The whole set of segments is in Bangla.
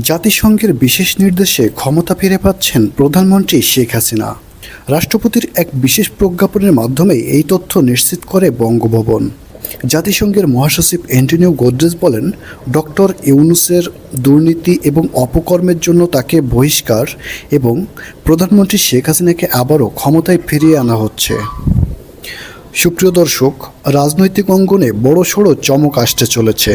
জাতিসংঘের বিশেষ নির্দেশে ক্ষমতা ফিরে পাচ্ছেন প্রধানমন্ত্রী শেখ হাসিনা। রাষ্ট্রপতির এক বিশেষ প্রজ্ঞাপনের মাধ্যমে এই তথ্য নিশ্চিত করে বঙ্গভবন। জাতিসংঘের মহাসচিব অ্যান্টোনিও গুতেরেস বলেন, ডক্টর ইউনূসের দুর্নীতি এবং অপকর্মের জন্য তাকে বহিষ্কার এবং প্রধানমন্ত্রী শেখ হাসিনাকে আবারও ক্ষমতায় ফিরিয়ে আনা হচ্ছে। সুপ্রিয় দর্শক, রাজনৈতিক অঙ্গনে বড়সড় চমক আসতে চলেছে।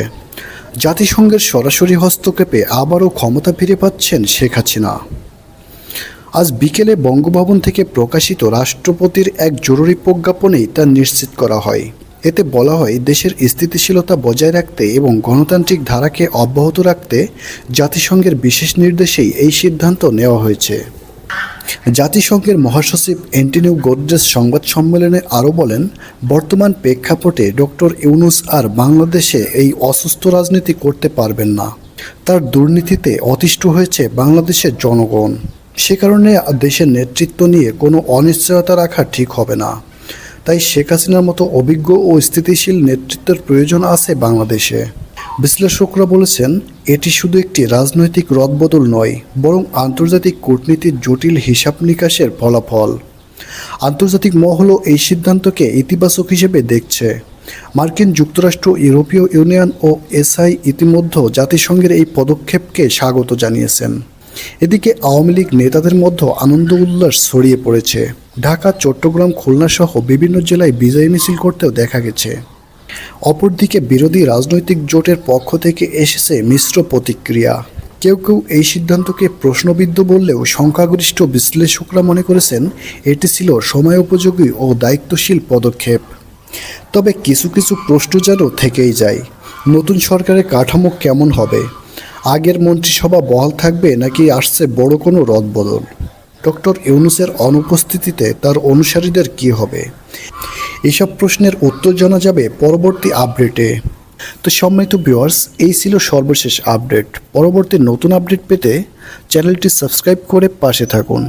জাতিসংঘের সরাসরি হস্তক্ষেপে আবারও ক্ষমতা ফিরে পাচ্ছেন শেখ হাসিনা। আজ বিকেলে বঙ্গভবন থেকে প্রকাশিত রাষ্ট্রপতির এক জরুরি প্রজ্ঞাপনেই তা নিশ্চিত করা হয়। এতে বলা হয়, দেশের স্থিতিশীলতা বজায় রাখতে এবং গণতান্ত্রিক ধারাকে অব্যাহত রাখতে জাতিসংঘের বিশেষ নির্দেশেই এই সিদ্ধান্ত নেওয়া হয়েছে। জাতিসংঘের মহাসচিব অ্যান্টোনিও গুতেরেস সংবাদ সম্মেলনে আরও বলেন, বর্তমান প্রেক্ষাপটে ডক্টর ইউনূস আর বাংলাদেশে এই অসুস্থ রাজনীতি করতে পারবেন না। তার দুর্নীতিতে অতিষ্ঠ হয়েছে বাংলাদেশের জনগণ। সে কারণে দেশের নেতৃত্ব নিয়ে কোনো অনিশ্চয়তা রাখা ঠিক হবে না। তাই শেখ হাসিনার মতো অভিজ্ঞ ও স্থিতিশীল নেতৃত্বের প্রয়োজন আছে বাংলাদেশে। বিশ্লেষকরা বলেছেন, এটি শুধু একটি রাজনৈতিক রদবদল নয়, বরং আন্তর্জাতিক কূটনীতির জটিল হিসাব নিকাশের ফলাফল। আন্তর্জাতিক মহলও এই সিদ্ধান্তকে ইতিবাচক হিসেবে দেখছে। মার্কিন যুক্তরাষ্ট্র, ইউরোপীয় ইউনিয়ন ও এসআই ইতিমধ্যে জাতিসংঘের এই পদক্ষেপকে স্বাগত জানিয়েছেন। এদিকে আওয়ামী লীগ নেতাদের মধ্যে আনন্দ উল্লাস ছড়িয়ে পড়েছে। ঢাকা, চট্টগ্রাম, খুলনা সহ বিভিন্ন জেলায় বিজয় মিছিল করতেও দেখা গেছে। অপরদিকে বিরোধী রাজনৈতিক জোটের পক্ষ থেকে এসেছে মিশ্র প্রতিক্রিয়া। কেউ কেউ এই সিদ্ধান্তকে প্রশ্নবিদ্ধ বললেও সংখ্যাগরিষ্ঠ বিশ্লেষকরা মনে করেছেন এটি ছিল সময়োপযোগী ও দায়িত্বশীল পদক্ষেপ। তবে কিছু কিছু প্রশ্ন যেন থেকেই যায়। নতুন সরকারের কাঠামো কেমন হবে? আগের মন্ত্রিসভা বহাল থাকবে নাকি আসছে বড় কোনো রদবদল? ডক্টর ইউনূসের অনুপস্থিতিতে তার অনুসারীদের কী হবে? এসব প্রশ্নের উত্তর জানা যাবে পরবর্তী আপডেটে। তো সম্মানিত ভিউয়ার্স, এই ছিল সর্বশেষ আপডেট। পরবর্তী নতুন আপডেট পেতে চ্যানেলটি সাবস্ক্রাইব করে পাশে থাকুন।